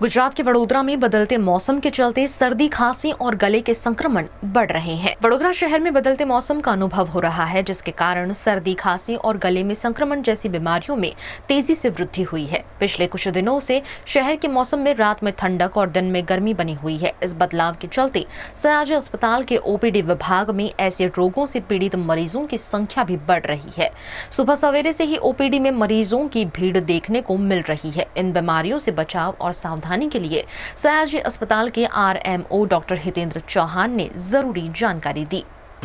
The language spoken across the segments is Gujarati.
गुजरात के वडोदरा में बदलते मौसम के चलते सर्दी, खांसी और गले के संक्रमण बढ़ रहे हैं। वडोदरा शहर में बदलते मौसम का अनुभव हो रहा है, जिसके कारण सर्दी, खांसी और गले में संक्रमण जैसी बीमारियों में तेजी से वृद्धि हुई है। पिछले कुछ दिनों से शहर के मौसम में रात में ठंडक और दिन में गर्मी बनी हुई है। इस बदलाव के चलते सयाजी अस्पताल के ओपीडी विभाग में ऐसे रोगों से पीड़ित मरीजों की संख्या भी बढ़ रही है। सुबह सवेरे से ही ओपीडी में मरीजों की भीड़ देखने को मिल रही है। इन बीमारियों से बचाव और सावधानी के लिए सयाजी अस्पताल के आरएमओ डॉक्टर हितेंद्र चौहान ने जरूरी जानकारी दी।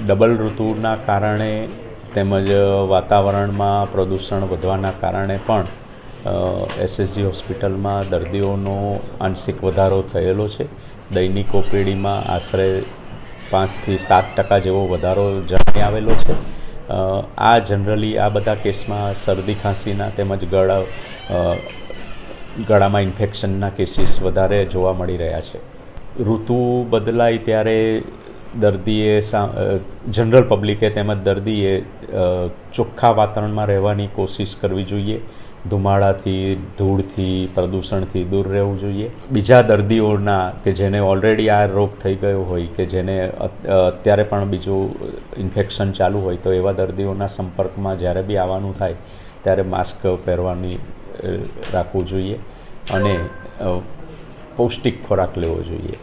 डबल ऋतुना कारणे તેમજ વાતાવરણમાં પ્રદૂષણ વધવાના કારણે પણ એસએસજી હોસ્પિટલમાં દર્દીઓનો આંશિક વધારો થયેલો છે। દૈનિક ઓપીડીમાં આશરે 5 થી 7% જેવો વધારો જણાઈ આવેલો છે। આ જનરલી આ બધા કેસમાં શરદી ખાંસીના તેમજ ગળામાં ઇન્ફેક્શનના કેસીસ વધારે જોવા મળી રહ્યા છે। ઋતુ બદલાય ત્યારે દર્દીએ જનરલ પબ્લિકે તેમજ દર્દીએ ચોખ્ખા વાતાવરણમાં રહેવાની કોશિશ કરવી જોઈએ। ધુમાડાથી, ધૂળથી, પ્રદૂષણથી દૂર રહેવું જોઈએ। બીજા દર્દીઓના કે જેને ઓલરેડી આ રોગ થઈ ગયો હોય કે જેને અત્યારે પણ બીજું ઇન્ફેક્શન ચાલુ હોય તો એવા દર્દીઓના સંપર્કમાં જ્યારે બી આવવાનું થાય ત્યારે માસ્ક પહેરવાની રાખવું જોઈએ અને પૌષ્ટિક ખોરાક લેવો જોઈએ।